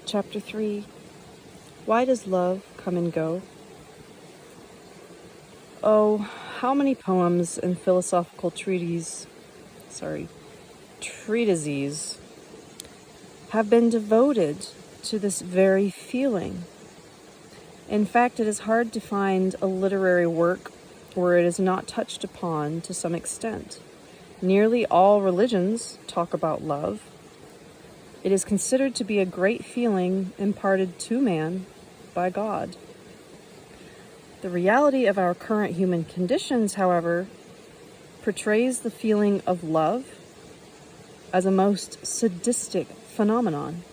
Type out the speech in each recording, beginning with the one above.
Chapter 3. Why does love come and go? Oh, how many poems and philosophical treatises have been devoted to this very feeling. In fact, it is hard to find a literary work where it is not touched upon to some extent. Nearly all religions talk about love. It is considered to be a great feeling imparted to man by God. The reality of our current human conditions, however, portrays the feeling of love as a most sadistic phenomenon.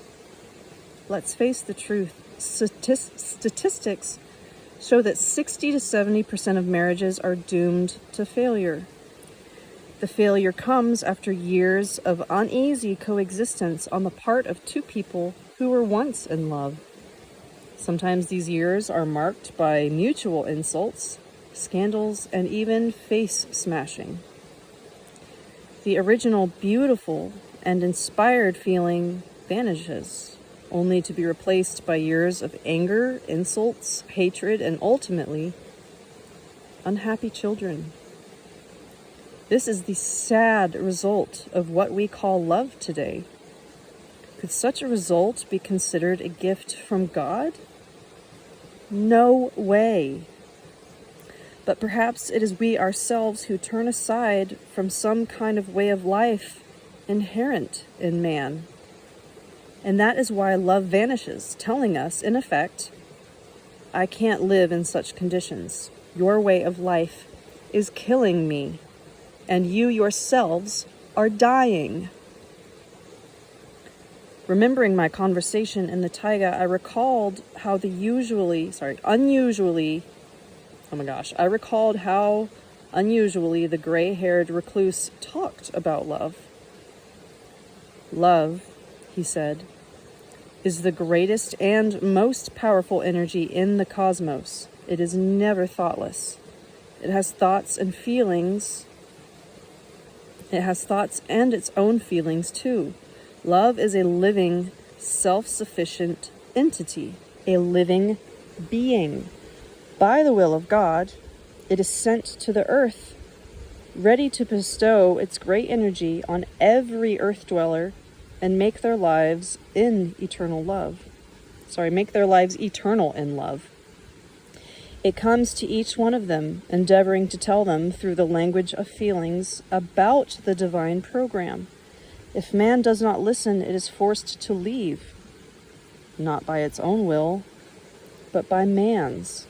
Let's face the truth. Statistics show that 60 to 70% of marriages are doomed to failure. The failure comes after years of uneasy coexistence on the part of two people who were once in love. Sometimes these years are marked by mutual insults, scandals, and even face smashing. The original beautiful and inspired feeling vanishes, only to be replaced by years of anger, insults, hatred, and ultimately, unhappy children. This is the sad result of what we call love today. Could such a result be considered a gift from God? No way. But perhaps it is we ourselves who turn aside from some kind of way of life inherent in man. And that is why love vanishes, telling us, in effect, I can't live in such conditions. Your way of life is killing me, and you yourselves are dying. Remembering my conversation in the taiga, I recalled how unusually the gray-haired recluse talked about love. Love, he said, is the greatest and most powerful energy in the cosmos. It is never thoughtless. It has thoughts and feelings. It has thoughts and its own feelings too. Love is a living, self-sufficient entity, a living being. By the will of God, it is sent to the earth, ready to bestow its great energy on every earth dweller and make their lives eternal in love. It comes to each one of them, endeavoring to tell them through the language of feelings about the divine program. If man does not listen, it is forced to leave, not by its own will, but by man's.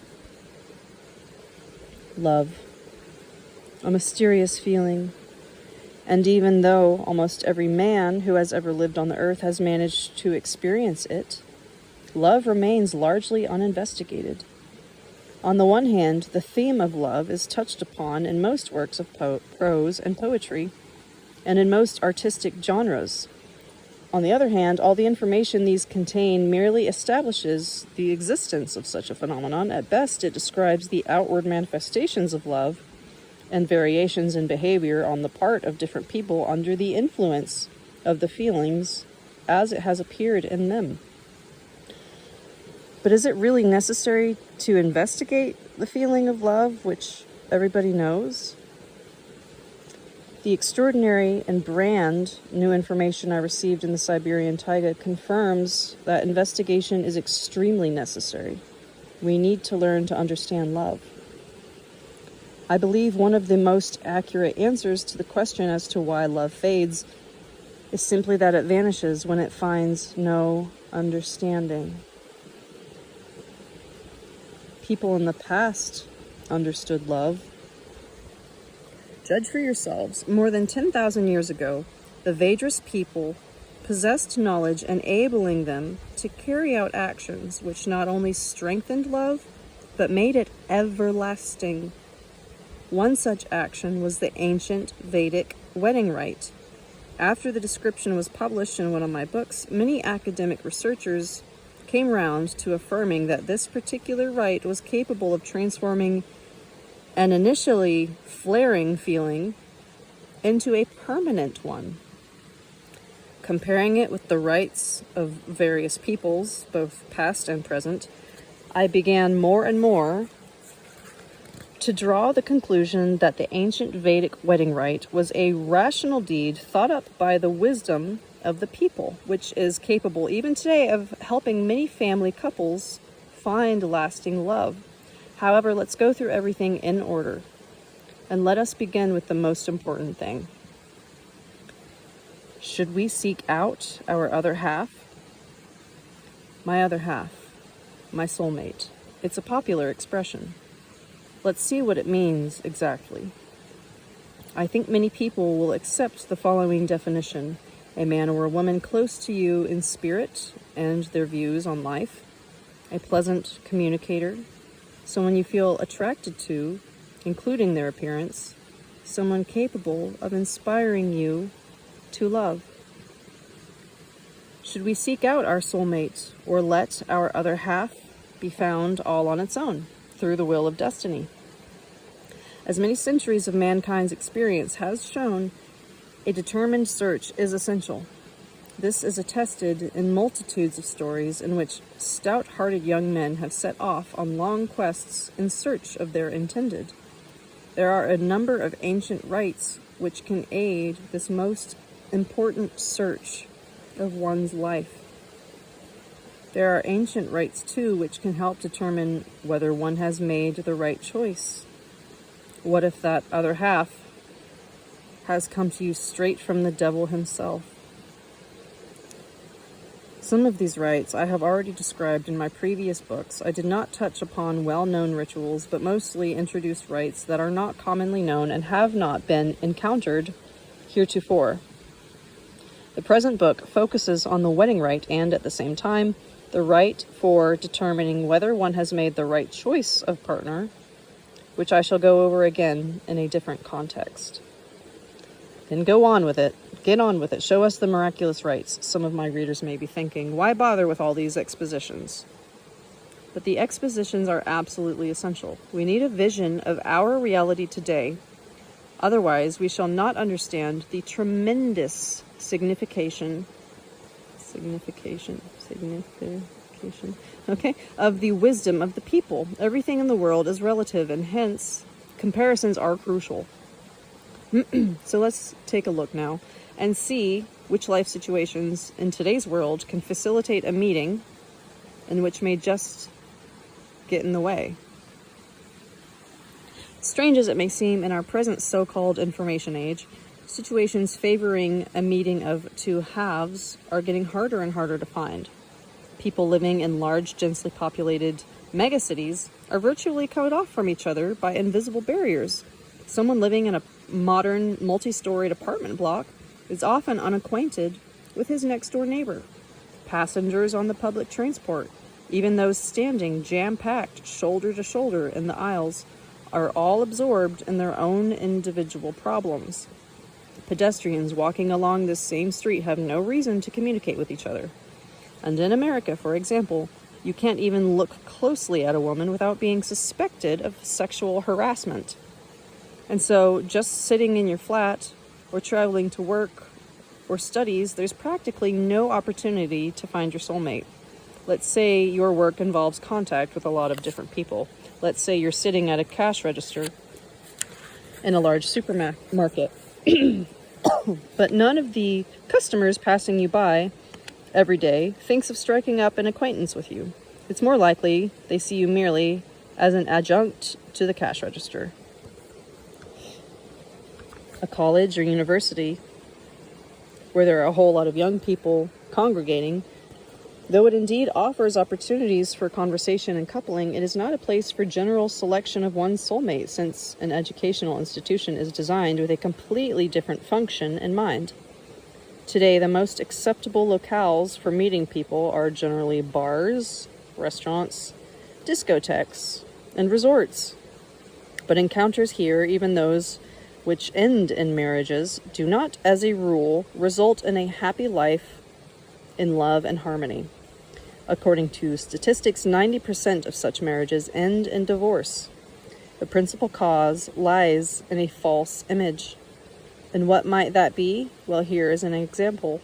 Love, a mysterious feeling. And even though almost every man who has ever lived on the earth has managed to experience it, love remains largely uninvestigated. On the one hand, the theme of love is touched upon in most works of prose and poetry, and in most artistic genres. On the other hand, all the information these contain merely establishes the existence of such a phenomenon. At best, it describes the outward manifestations of love and variations in behavior on the part of different people under the influence of the feelings as it has appeared in them. But is it really necessary to investigate the feeling of love, which everybody knows? The extraordinary and brand new information I received in the Siberian taiga confirms that investigation is extremely necessary. We need to learn to understand love. I believe one of the most accurate answers to the question as to why love fades is simply that it vanishes when it finds no understanding. People in the past understood love. Judge for yourselves. More than 10,000 years ago, the Vedras people possessed knowledge enabling them to carry out actions which not only strengthened love, but made it everlasting. One such action was the ancient Vedic wedding rite. After the description was published in one of my books, many academic researchers came round to affirming that this particular rite was capable of transforming an initially flaring feeling into a permanent one. comparing it with the rites of various peoples, both past and present, I began more and more to draw the conclusion that the ancient Vedic wedding rite was a rational deed thought up by the wisdom of the people, which is capable even today of helping many family couples find lasting love. However, let's go through everything in order, and let us begin with the most important thing. Should we seek out our other half? My other half, my soulmate. It's a popular expression. Let's see what it means exactly. I think many people will accept the following definition: a man or a woman close to you in spirit and their views on life, a pleasant communicator, someone you feel attracted to, including their appearance, someone capable of inspiring you to love. Should we seek out our soulmate or let our other half be found all on its own through the will of destiny? As many centuries of mankind's experience has shown, a determined search is essential. This is attested in multitudes of stories in which stout-hearted young men have set off on long quests in search of their intended. There are a number of ancient rites which can aid this most important search of one's life. There are ancient rites, too, which can help determine whether one has made the right choice. What if that other half has come to you straight from the devil himself? Some of these rites I have already described in my previous books. I did not touch upon well-known rituals, but mostly introduced rites that are not commonly known and have not been encountered heretofore. The present book focuses on the wedding rite and, at the same time, the rite for determining whether one has made the right choice of partner, which I shall go over again in a different context. Then go on with it. Get on with it. Show us the miraculous rites. Some of my readers may be thinking, why bother with all these expositions? But the expositions are absolutely essential. We need a vision of our reality today. Otherwise, we shall not understand the tremendous signification, of the wisdom of the people. Everything in the world is relative, and hence, comparisons are crucial. So let's take a look now and see which life situations in today's world can facilitate a meeting and which may just get in the way. Strange as it may seem, in our present so-called information age, situations favoring a meeting of two halves are getting harder and harder to find. People living in large, densely populated megacities are virtually cut off from each other by invisible barriers. Someone living in a modern, multi-storied apartment block is often unacquainted with his next-door neighbor. Passengers on the public transport, even those standing jam-packed shoulder to shoulder in the aisles, are all absorbed in their own individual problems. Pedestrians walking along this same street have no reason to communicate with each other. And in America, for example, you can't even look closely at a woman without being suspected of sexual harassment. And so, just sitting in your flat, or traveling to work or studies, there's practically no opportunity to find your soulmate. Let's say your work involves contact with a lot of different people. Let's say you're sitting at a cash register in a large supermarket. But none of the customers passing you by every day thinks of striking up an acquaintance with you. It's more likely they see you merely as an adjunct to the cash register. A college or university where there are a whole lot of young people congregating, though it indeed offers opportunities for conversation and coupling, it is not a place for general selection of one's soulmate, since an educational institution is designed with a completely different function in mind. Today, the most acceptable locales for meeting people are generally bars, restaurants, discotheques, and resorts. But encounters here, even those which end in marriages, do not, as a rule, result in a happy life in love and harmony. According to statistics, 90% of such marriages end in divorce. The principal cause lies in a false image. And what might that be? Well, here is an example.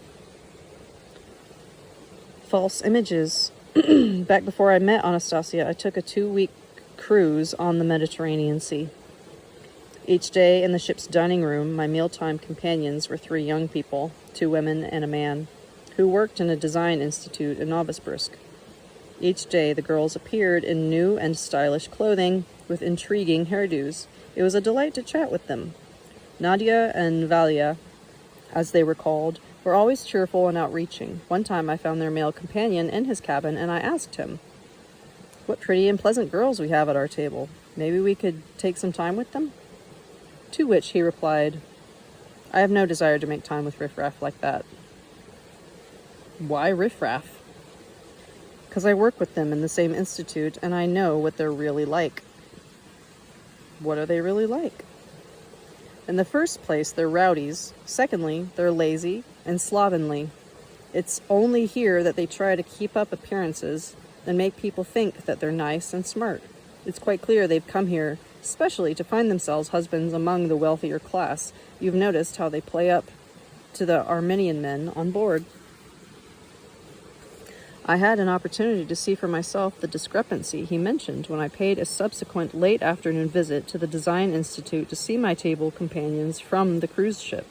false images. Back before I met Anastasia, I took a 2-week cruise on the Mediterranean Sea. Each day in the ship's dining room, my mealtime companions were 3 young people, 2 women and a man, who worked in a design institute in Novosibirsk. Each day the girls appeared in new and stylish clothing with intriguing hairdos. It was a delight to chat with them. Nadia and Valia, as they were called, were always cheerful and outreaching. One time I found their male companion in his cabin, and I asked him, "What pretty and pleasant girls we have at our table. Maybe we could take some time with them?" To which he replied, "I have no desire to make time with riffraff like that." Why riffraff? Because I work with them in the same institute, and I know what they're really like. What are they really like? In the first place, they're rowdies. Secondly, they're lazy and slovenly. It's only here that they try to keep up appearances and make people think that they're nice and smart. It's quite clear they've come here especially to find themselves husbands among the wealthier class. You've noticed how they play up to the Armenian men on board. I had an opportunity to see for myself the discrepancy he mentioned when I paid a subsequent late afternoon visit to the Design Institute to see my table companions from the cruise ship.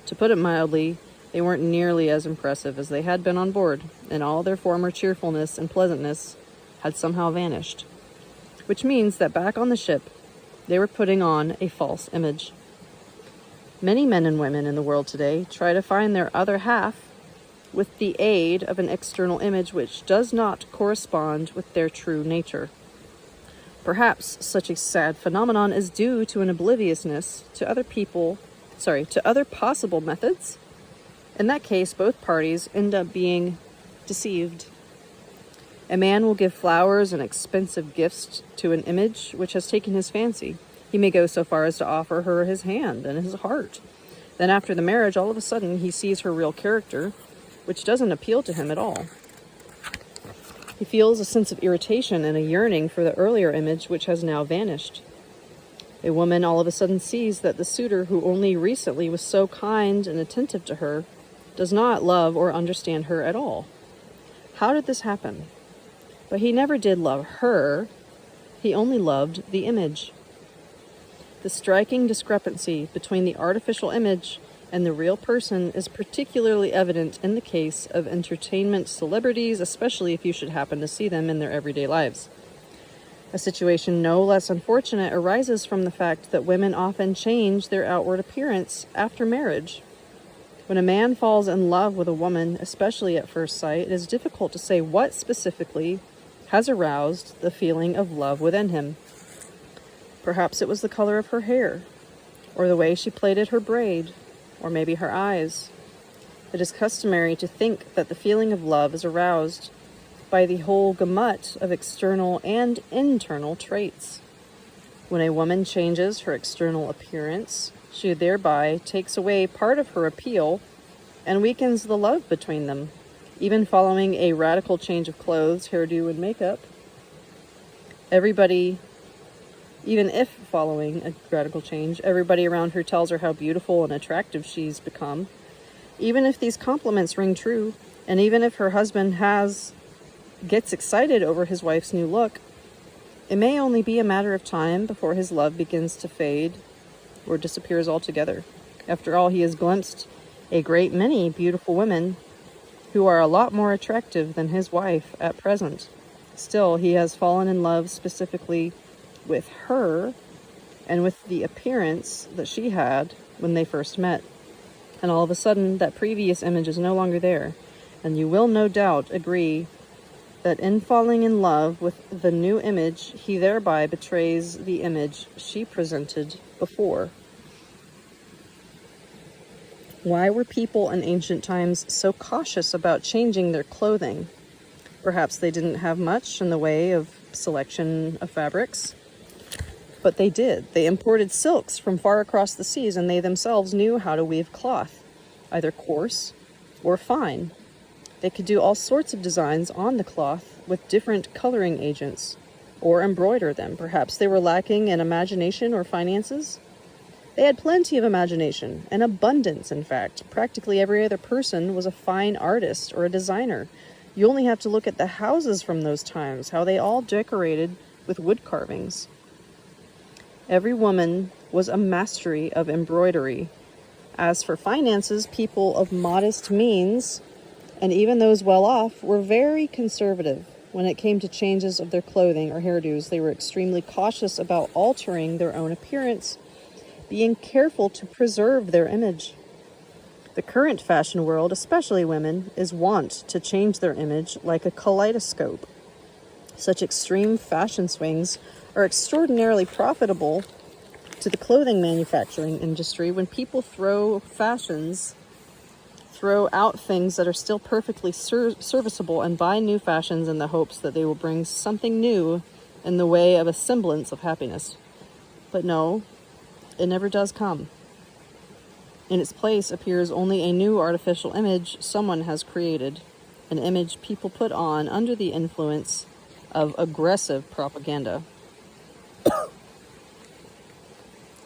To put it mildly, they weren't nearly as impressive as they had been on board, and all their former cheerfulness and pleasantness had somehow vanished. Which means that back on the ship, they were putting on a false image. Many men and women in the world today try to find their other half with the aid of an external image which does not correspond with their true nature. Perhaps such a sad phenomenon is due to an obliviousness to other possible methods. In that case, both parties end up being deceived. A man will give flowers and expensive gifts to an image which has taken his fancy. He may go so far as to offer her his hand and his heart. Then after the marriage, all of a sudden, he sees her real character, which doesn't appeal to him at all. He feels a sense of irritation and a yearning for the earlier image which has now vanished. A woman all of a sudden sees that the suitor who only recently was so kind and attentive to her does not love or understand her at all. How did this happen? But he never did love her. He only loved the image. The striking discrepancy between the artificial image and the real person is particularly evident in the case of entertainment celebrities, especially if you should happen to see them in their everyday lives. A situation no less unfortunate arises from the fact that women often change their outward appearance after marriage. When a man falls in love with a woman, especially at first sight, it is difficult to say what specifically has aroused the feeling of love within him. Perhaps it was the color of her hair, or the way she plaited her braid, or maybe her eyes. It is customary to think that the feeling of love is aroused by the whole gamut of external and internal traits. When a woman changes her external appearance, she thereby takes away part of her appeal and weakens the love between them, even following a radical change of clothes, hairdo, and makeup. Even if following a radical change, everybody around her tells her how beautiful and attractive she's become. Even if these compliments ring true, and even if her husband gets excited over his wife's new look, it may only be a matter of time before his love begins to fade or disappears altogether. After all, he has glimpsed a great many beautiful women who are a lot more attractive than his wife at present. Still, he has fallen in love specifically with her and with the appearance that she had when they first met. And all of a sudden, that previous image is no longer there. And you will no doubt agree that in falling in love with the new image, he thereby betrays the image she presented before. Why were people in ancient times so cautious about changing their clothing? Perhaps they didn't have much in the way of selection of fabrics, but they did. They imported silks from far across the seas, and they themselves knew how to weave cloth, either coarse or fine. They could do all sorts of designs on the cloth with different coloring agents, or embroider them. Perhaps they were lacking in imagination or finances. They had plenty of imagination, an abundance, in fact. Practically every other person was a fine artist or a designer. You only have to look at the houses from those times, how they all decorated with wood carvings. Every woman was a mastery of embroidery. As for finances, people of modest means, and even those well off, were very conservative. When it came to changes of their clothing or hairdos, they were extremely cautious about altering their own appearance, being careful to preserve their image. The current fashion world, especially women, is wont to change their image like a kaleidoscope. Such extreme fashion swings are extraordinarily profitable to the clothing manufacturing industry. When people throw out things that are still perfectly serviceable and buy new fashions in the hopes that they will bring something new in the way of a semblance of happiness. But no, it never does come. In its place appears only a new artificial image someone has created, an image people put on under the influence of aggressive propaganda.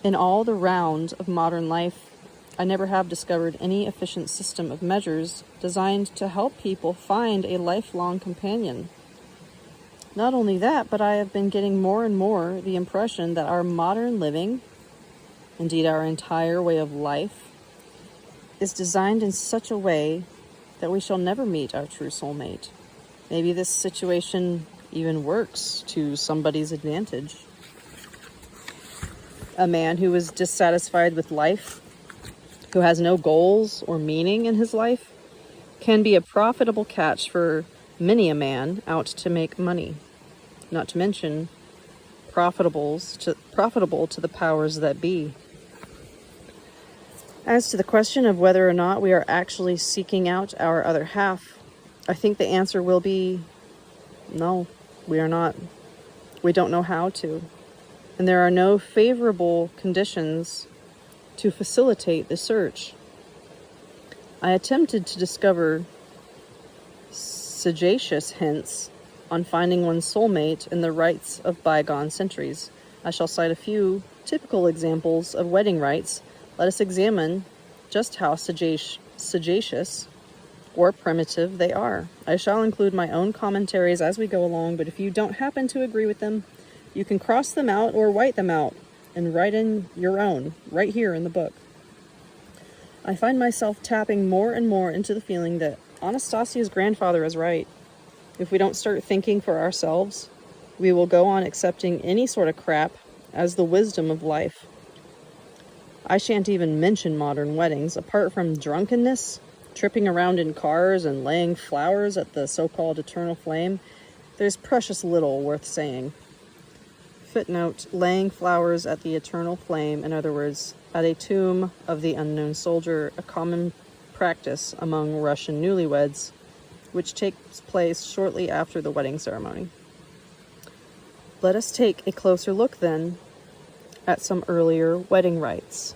In all the round of modern life, I never have discovered any efficient system of measures designed to help people find a lifelong companion. Not only that, but I have been getting more and more the impression that our modern living, indeed our entire way of life, is designed in such a way that we shall never meet our true soulmate. Maybe this situation even works to somebody's advantage. A man who is dissatisfied with life, who has no goals or meaning in his life, can be a profitable catch for many a man out to make money, not to mention profitable to the powers that be. As to the question of whether or not we are actually seeking out our other half, I think the answer will be no, we are not. We don't know how to. And there are no favorable conditions to facilitate the search. I attempted to discover sagacious hints on finding one's soulmate in the rites of bygone centuries. I shall cite a few typical examples of wedding rites. Let us examine just how sagacious or primitive they are. I shall include my own commentaries as we go along, but if you don't happen to agree with them, you can cross them out or white them out and write in your own, right here in the book. I find myself tapping more and more into the feeling that Anastasia's grandfather is right. If we don't start thinking for ourselves, we will go on accepting any sort of crap as the wisdom of life. I shan't even mention modern weddings. Apart from drunkenness, tripping around in cars, and laying flowers at the so-called eternal flame, there's precious little worth saying. Footnote, laying flowers at the eternal flame, in other words, at a tomb of the unknown soldier, a common practice among Russian newlyweds, which takes place shortly after the wedding ceremony. Let us take a closer look then at some earlier wedding rites.